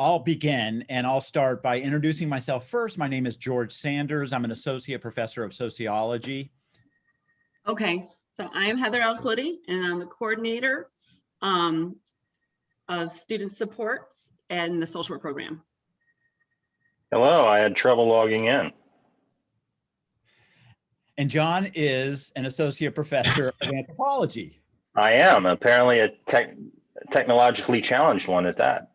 I'll begin, and I'll start by introducing myself first. My name is George Sanders. I'm an associate professor of sociology. Okay, so I'm Heather Alcludi, and I'm the coordinator of student supports and the social work program. Hello, I had trouble logging in. And John is an associate professor of anthropology. I am apparently a technologically challenged one at that.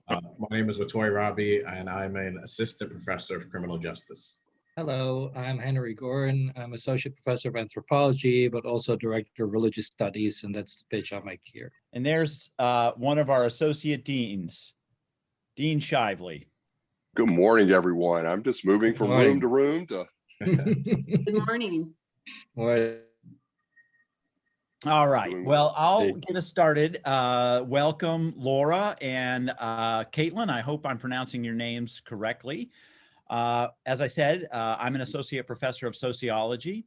My name is Watoy Rabi, and I'm an assistant professor of criminal justice. Hello, I'm Henry Gorin. I'm associate professor of anthropology, but also director of religious studies, and that's the pitch I make here. And there's one of our associate deans, Dean Shively. Good morning, everyone. I'm just moving from room to room to. Good morning. All right. Well, I'll get us started. Welcome, Laura and Caitlin. I hope I'm pronouncing your names correctly. As I said, I'm an associate professor of sociology,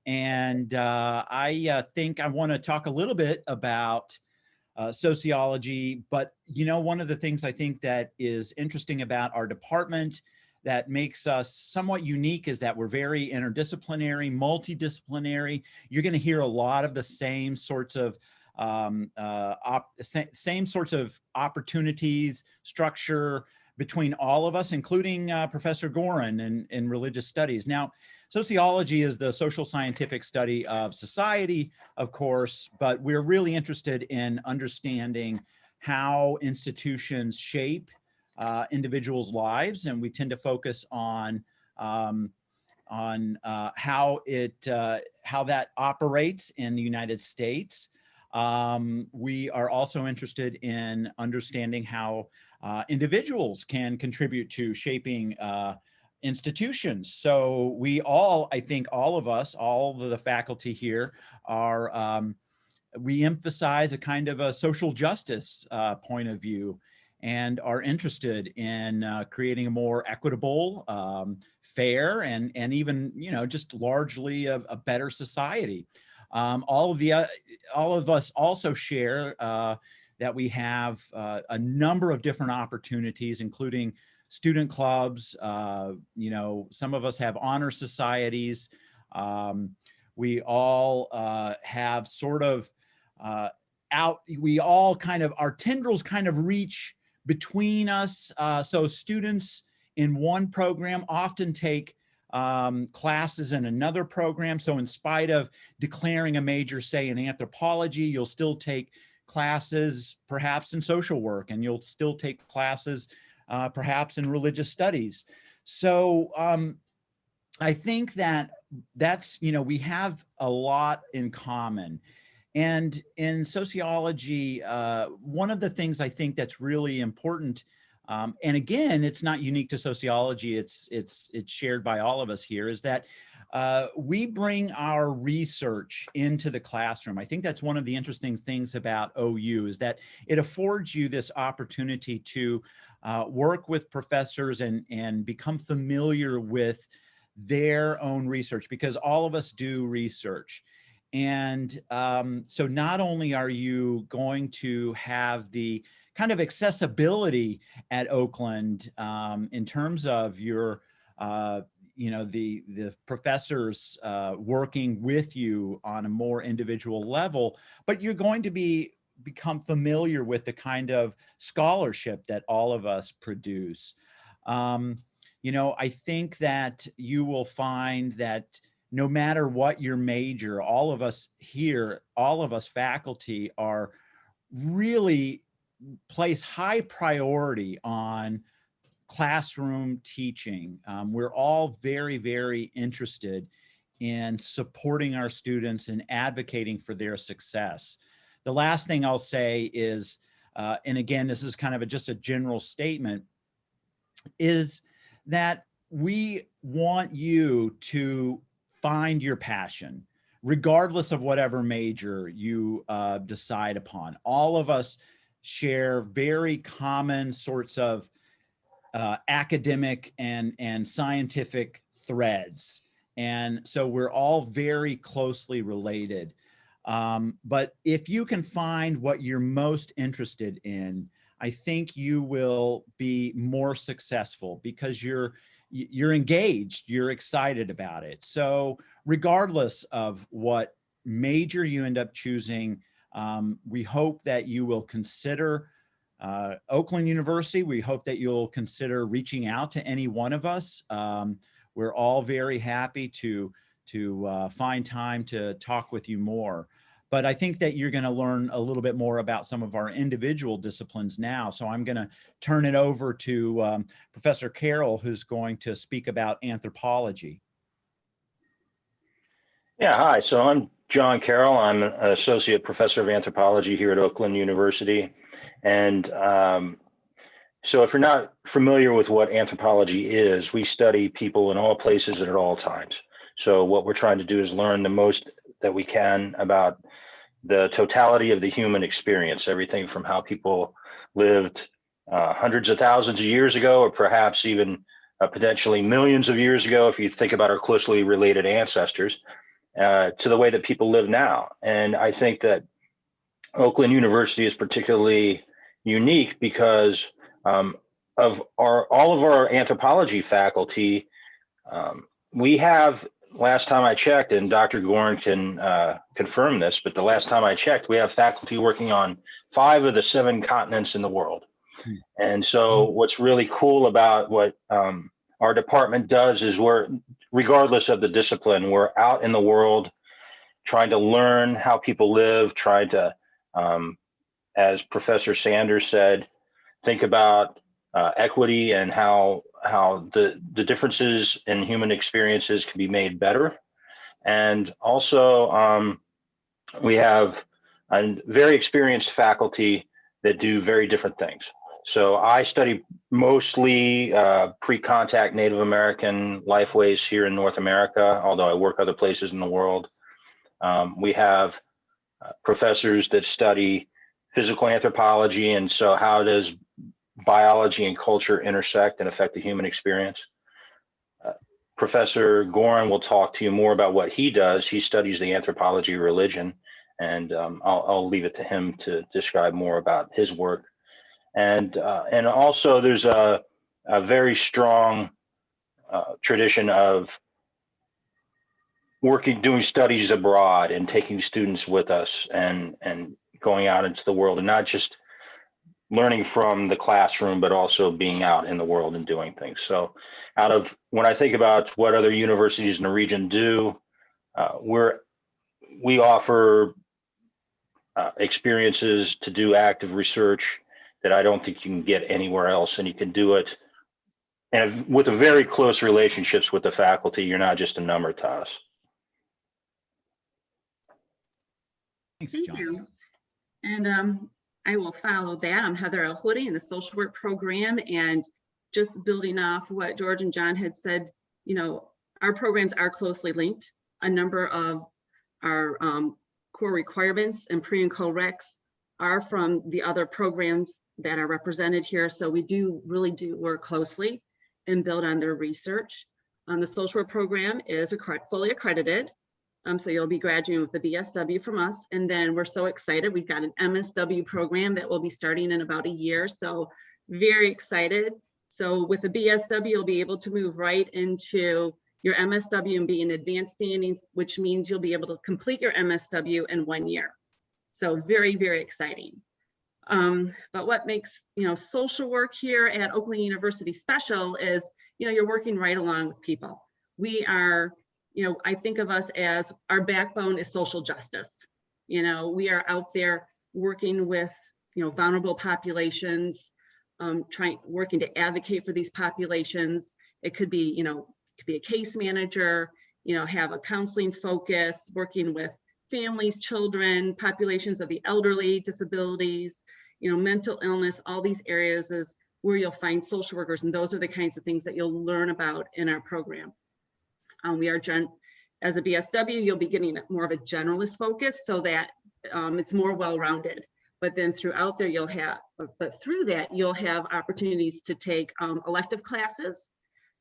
and I think I want to talk a little bit about sociology. But, you know, one of the things I think that is interesting about our department that makes us somewhat unique is that we're very interdisciplinary, multidisciplinary. You're going to hear a lot of the same sorts of opportunities, structure between all of us, including Professor Gorin in religious studies. Now, sociology is the social scientific study of society, of course, but we're really interested in understanding how institutions shape individuals' lives, and we tend to focus on how that operates in the United States. We are also interested in understanding how individuals can contribute to shaping institutions. So we all, I think all of us, all of the faculty here are, we emphasize a kind of a social justice point of view, and are interested in creating a more equitable, fair, and even, you know, just largely a better society. All of us also share that we have a number of different opportunities, including student clubs. You know, some of us have honor societies. We all have sort of we all kind of, our tendrils kind of reach between us. So students in one program often take classes in another program. So in spite of declaring a major, say, in anthropology, you'll still take classes perhaps in social work, and you'll still take classes perhaps in religious studies. So I think that's, you know, we have a lot in common. And in sociology, one of the things I think that's really important, and again, it's not unique to sociology, it's shared by all of us here, is that we bring our research into the classroom. I think that's one of the interesting things about OU, is that it affords you this opportunity to work with professors and become familiar with their own research, because all of us do research. And so not only are you going to have the kind of accessibility at Oakland in terms of your, you know, the professors working with you on a more individual level, but you're going to become familiar with the kind of scholarship that all of us produce. You know, I think that you will find that no matter what your major, all of us here, all of us faculty are really place high priority on classroom teaching. We're all very, very interested in supporting our students and advocating for their success. The last thing I'll say is, and again, this is kind of just a general statement, is that we want you to find your passion, regardless of whatever major you decide upon. All of us share very common sorts of academic and scientific threads. And so we're all very closely related. But if you can find what you're most interested in, I think you will be more successful because you're engaged, you're excited about it. So regardless of what major you end up choosing, we hope that you will consider Oakland University. We hope that you'll consider reaching out to any one of us. We're all very happy to find time to talk with you more. But I think that you're going to learn a little bit more about some of our individual disciplines now. So I'm going to turn it over to Professor Carroll, who's going to speak about anthropology. Yeah, hi. So I'm John Carroll. I'm an associate professor of anthropology here at Oakland University. And so if you're not familiar with what anthropology is, we study people in all places and at all times. So what we're trying to do is learn the most that we can about the totality of the human experience, everything from how people lived hundreds of thousands of years ago, or perhaps even potentially millions of years ago, if you think about our closely related ancestors, to the way that people live now. And I think that Oakland University is particularly unique because of all of our anthropology faculty. We have, last time I checked, and Dr. Gorin can confirm this, but the last time I checked, we have faculty working on 5 of the 7 continents in the world. And so what's really cool about what our department does is regardless of the discipline, we're out in the world trying to learn how people live, trying to, as Professor Sanders said, think about equity and how the differences in human experiences can be made better. And also, we have a very experienced faculty that do very different things. So I study mostly pre-contact Native American lifeways here in North America, although I work other places in the world. We have professors that study physical anthropology, and so how does biology and culture intersect and affect the human experience. Professor Gorin will talk to you more about what he does. He studies the anthropology of religion, and I'll leave it to him to describe more about his work. And also there's a very strong tradition of doing studies abroad and taking students with us and going out into the world, and not just learning from the classroom, but also being out in the world and doing things. So when I think about what other universities in the region do, we offer experiences to do active research that I don't think you can get anywhere else, and you can do it and with a very close relationships with the faculty. You're not just a number to us. Thanks, Thank John. you. And I will follow that. I'm Heather El-Hoody in the social work program, and just building off what George and John had said, our programs are closely linked. A number of our core requirements and pre and co-recs are from the other programs that are represented here. So we really do work closely and build on their research. The social work program is fully accredited. So you'll be graduating with the BSW from us. And then we're so excited. We've got an MSW program that will be starting in about a year. So very excited. So with the BSW, you'll be able to move right into your MSW and be in advanced standings, which means you'll be able to complete your MSW in 1 year. So very, very exciting. But what makes social work here at Oakland University special is you're working right along with people. We are, I think of us as our backbone is social justice. We are out there working with vulnerable populations, working to advocate for these populations. It could be a case manager, have a counseling focus, working with families, children, populations of the elderly, disabilities, mental illness. All these areas is where you'll find social workers, and those are the kinds of things that you'll learn about in our program. As a BSW, you'll be getting more of a generalist focus so that it's more well-rounded. But then throughout there, you'll have opportunities to take elective classes,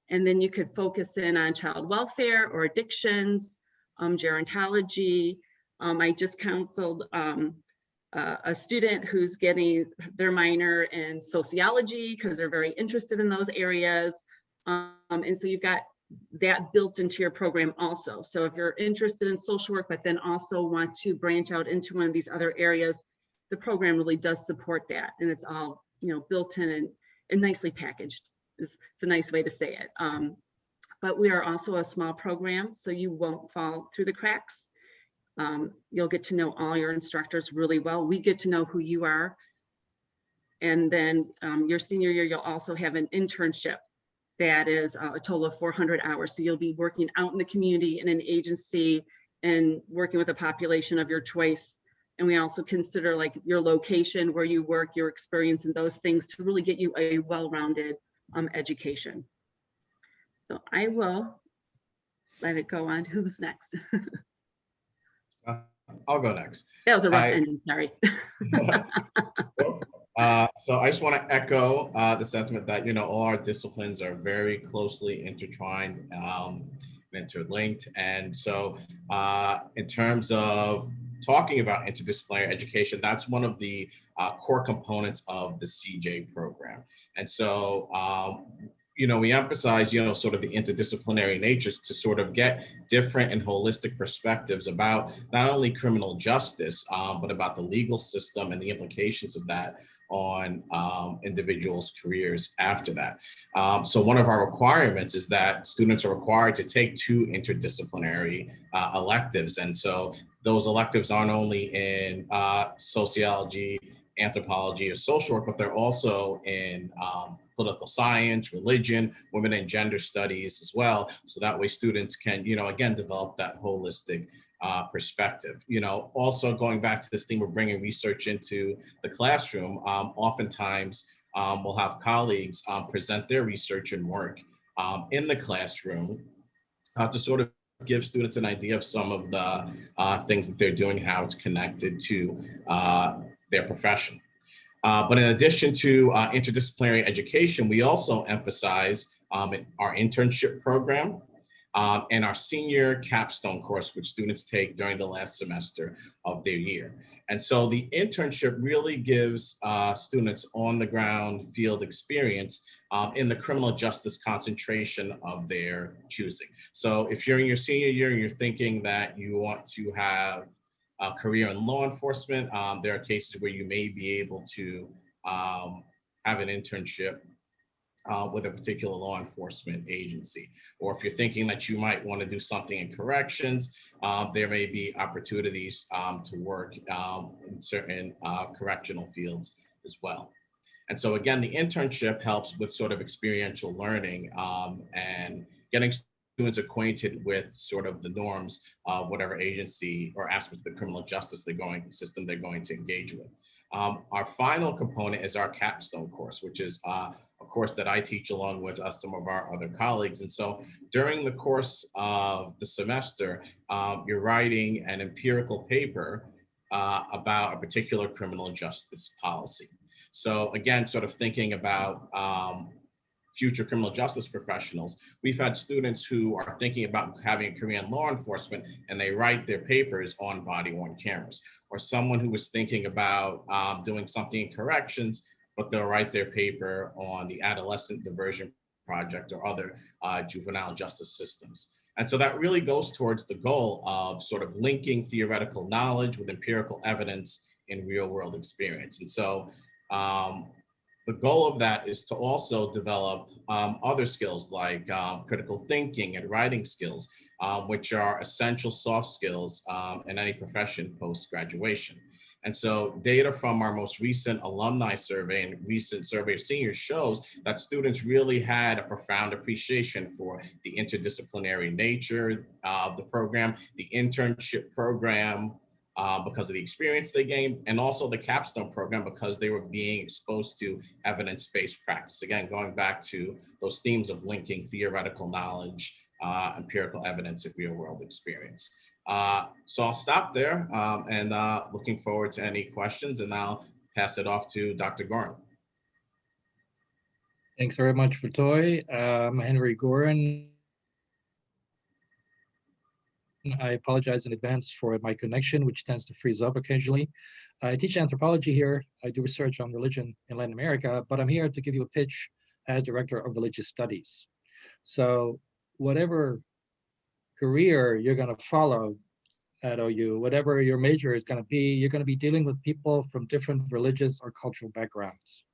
and then you could focus in on child welfare or addictions, gerontology, I just counseled a student who's getting their minor in sociology because they're very interested in those areas. And so you've got that built into your program also. So if you're interested in social work, but then also want to branch out into one of these other areas, the program really does support that. And it's all, you know, built in and nicely packaged. It's a nice way to say it. But we are also a small program, so you won't fall through the cracks. You'll get to know all your instructors really well. We get to know who you are. And then your senior year, you'll also have an internship that is a total of 400 hours. So you'll be working out in the community in an agency and working with a population of your choice. And we also consider like your location, where you work, your experience, and those things to really get you a well-rounded education. So I will let it go on. Who's next? I'll go next. That was a rough ending, sorry. So I just want to echo the sentiment that, you know, all our disciplines are very closely intertwined and interlinked. And so in terms of talking about interdisciplinary education, that's one of the core components of the CJ program. And so, you know, we emphasize, you know, sort of the interdisciplinary nature to sort of get different and holistic perspectives about not only criminal justice, but about the legal system and the implications of that on individuals' careers after that. So one of our requirements is that students are required to take 2 interdisciplinary electives. And so those electives aren't only in sociology, anthropology, or social work, but they're also in political science, religion, women and gender studies as well. So that way students can, you know, again, develop that holistic perspective. You know, also going back to this theme of bringing research into the classroom, oftentimes we'll have colleagues present their research and work in the classroom to sort of give students an idea of some of the things that they're doing, how it's connected to their profession. But in addition to interdisciplinary education, we also emphasize our internship program and our senior capstone course, which students take during the last semester of their year. And so the internship really gives students on the ground field experience in the criminal justice concentration of their choosing. So if you're in your senior year and you're thinking that you want to have a career in law enforcement, there are cases where you may be able to have an internship with a particular law enforcement agency. Or if you're thinking that you might want to do something in corrections, there may be opportunities to work in certain correctional fields as well. And so again, the internship helps with sort of experiential learning and getting students acquainted with sort of the norms of whatever agency or aspects of the criminal justice system they're going to engage with. Our final component is our capstone course, which is a course that I teach along with some of our other colleagues. And so during the course of the semester, you're writing an empirical paper about a particular criminal justice policy. So again, sort of thinking about future criminal justice professionals, we've had students who are thinking about having a career in law enforcement and they write their papers on body-worn cameras, or someone who was thinking about doing something in corrections, but they'll write their paper on the Adolescent Diversion Project or other juvenile justice systems. And so that really goes towards the goal of sort of linking theoretical knowledge with empirical evidence in real world experience. And so the goal of that is to also develop other skills like critical thinking and writing skills, which are essential soft skills in any profession post-graduation. And so data from our most recent alumni survey and recent survey of seniors shows that students really had a profound appreciation for the interdisciplinary nature of the program, the internship program, because of the experience they gained, and also the capstone program because they were being exposed to evidence-based practice. Again, going back to those themes of linking theoretical knowledge, empirical evidence, and real-world experience. So I'll stop there and looking forward to any questions, and I'll pass it off to Dr. Gorin. Thanks very much, Vitoy. I'm Henry Gorin. I apologize in advance for my connection, which tends to freeze up occasionally. I teach anthropology here. I do research on religion in Latin America, but I'm here to give you a pitch as Director of Religious Studies. So whatever career you're going to follow at OU, whatever your major is going to be, you're going to be dealing with people from different religious or cultural backgrounds.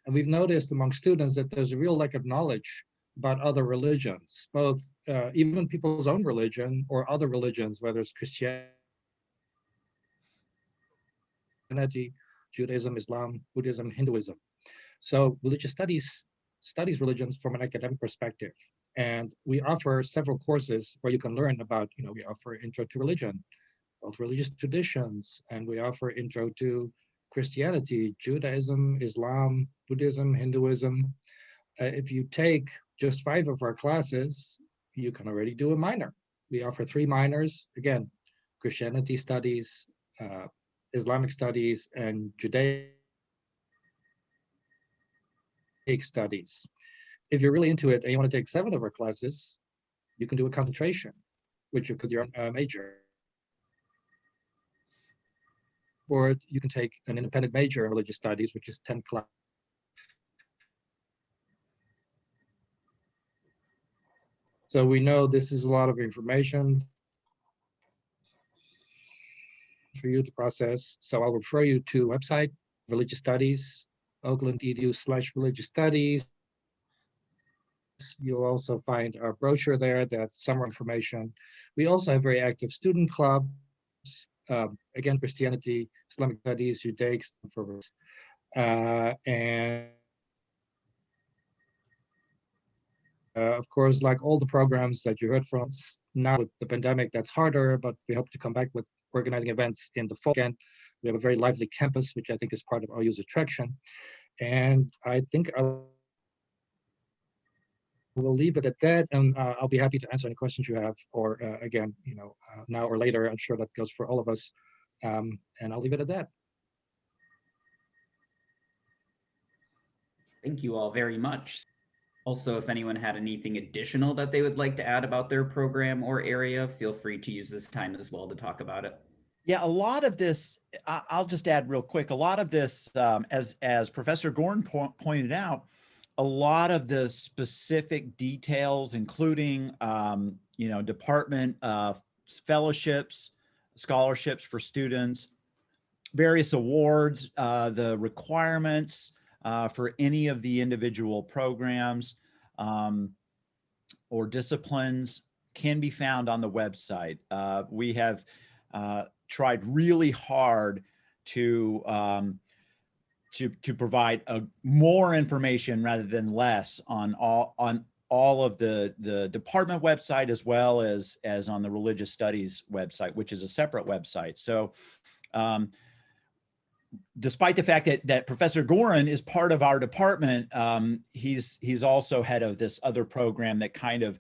And we've noticed among students that there's a real lack of knowledge about other religions, both even people's own religion or other religions, whether it's Christianity, Judaism, Islam, Buddhism, Hinduism. So religious studies studies religions from an academic perspective. And we offer several courses where you can learn about, we offer Intro to Religion, both religious traditions, and we offer Intro to Christianity, Judaism, Islam, Buddhism, Hinduism. If you take just 5 of our classes, you can already do a minor. We offer 3 minors, again, Christianity studies, Islamic studies, and Judaic studies. If you're really into it and you want to take 7 of our classes, you can do a concentration, which because you're a major. Or you can take an independent major in religious studies, which is 10 classes. So we know this is a lot of information for you to process. So I'll refer you to website, Religious Studies, Oakland.edu/religious studies. You'll also find our brochure there that's some information. We also have very active student clubs. Again, Christianity, Islamic studies, Judaic, and of course, like all the programs that you heard from, now with the pandemic, that's harder, but we hope to come back with organizing events in the fall. Again, we have a very lively campus, which I think is part of OU's attraction. And I think we'll leave it at that, and I'll be happy to answer any questions you have, or again, now or later. I'm sure that goes for all of us, and I'll leave it at that. Thank you all very much. Also, if anyone had anything additional that they would like to add about their program or area, feel free to use this time as well to talk about it. Yeah, a lot of this, I'll just add real quick, a lot of this, as Professor Gordon pointed out, a lot of the specific details, including, department fellowships, scholarships for students, various awards, the requirements for any of the individual programs or disciplines can be found on the website. We have tried really hard to provide more information rather than less on all of the department website, as well as on the religious studies website, which is a separate website. So despite the fact that Professor Gorin is part of our department, he's also head of this other program that kind of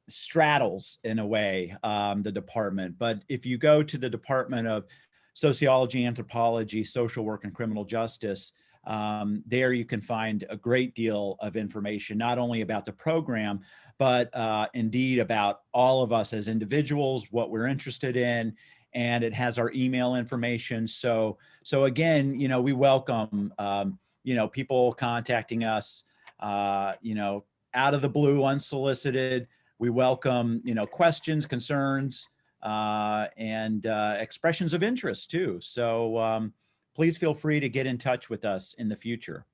straddles, in a way, the department. But if you go to the Department of Sociology, Anthropology, Social Work, and Criminal Justice, there you can find a great deal of information, not only about the program, but indeed about all of us as individuals, what we're interested in, and it has our email information. So again, we welcome, people contacting us, out of the blue, unsolicited. We welcome, questions, concerns, and expressions of interest too. So please feel free to get in touch with us in the future.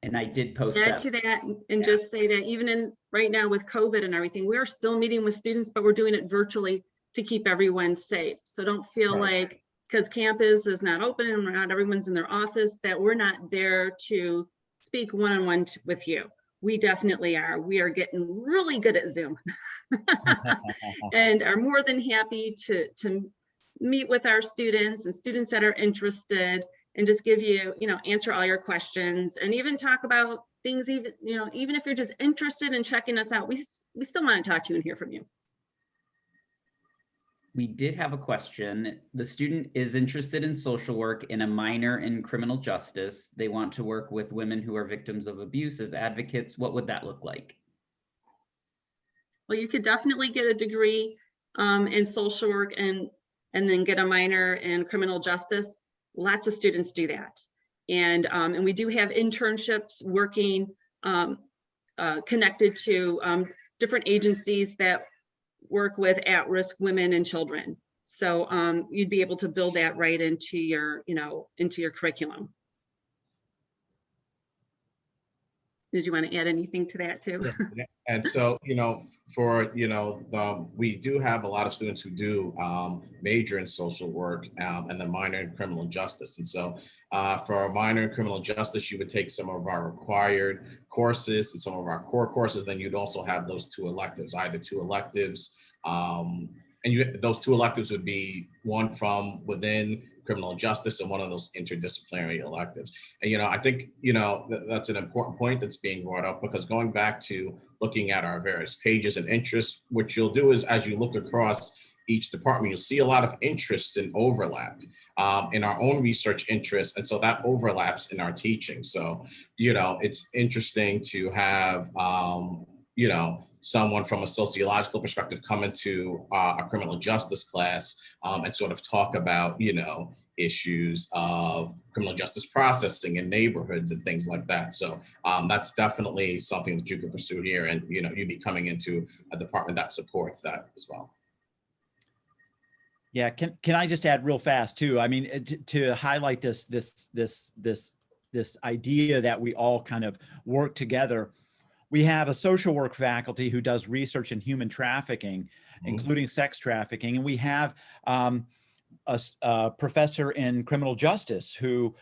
And I did post Add to that and just say that even right now with COVID and everything, we are still meeting with students, but we're doing it virtually to keep everyone safe. So don't feel like because campus is not open and not everyone's in their office, that we're not there to speak one-on-one with you. We definitely are. We are getting really good at Zoom and are more than happy to meet with our students and students that are interested, and just give you, answer all your questions, and even talk about things, even if you're just interested in checking us out, we still want to talk to you and hear from you. We did have a question. The student is interested in social work in a minor in criminal justice. They want to work with women who are victims of abuse as advocates. What would that look like? Well, you could definitely get a degree in social work and then get a minor in criminal justice. Lots of students do that. And we do have internships working connected to different agencies that work with at-risk women and children. So you'd be able to build that right into your, into your curriculum. Did you want to add anything to that too? Yeah. And so, we do have a lot of students who do major in social work and then minor in criminal justice. And so for a minor in criminal justice, you would take some of our required courses and some of our core courses. Then you'd also have those two electives, either two electives. Those two electives would be one from within criminal justice and one of those interdisciplinary electives. And, I think, that's an important point that's being brought up, because going back to looking at our various pages and interests, what you'll do is as you look across each department, you'll see a lot of interests and overlap in our own research interests. And so that overlaps in our teaching. So, it's interesting to have, someone from a sociological perspective come into a criminal justice class and sort of talk about, issues of criminal justice processing in neighborhoods and things like that. So that's definitely something that you can pursue here, and you'd be coming into a department that supports that as well. Yeah, can I just add real fast too? I mean, to highlight this idea that we all kind of work together. We have a social work faculty who does research in human trafficking, including sex trafficking, and we have a professor in criminal justice whose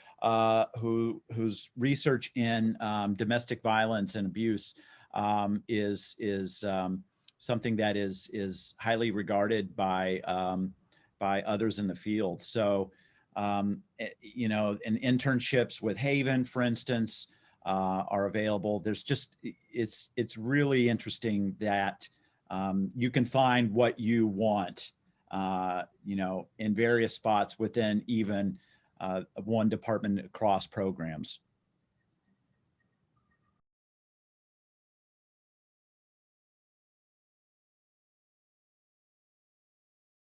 research in domestic violence and abuse is something that is highly regarded by others in the field. So, and internships with Haven, for instance, are available. There's just, it's really interesting that you can find what you want, in various spots within even one department across programs.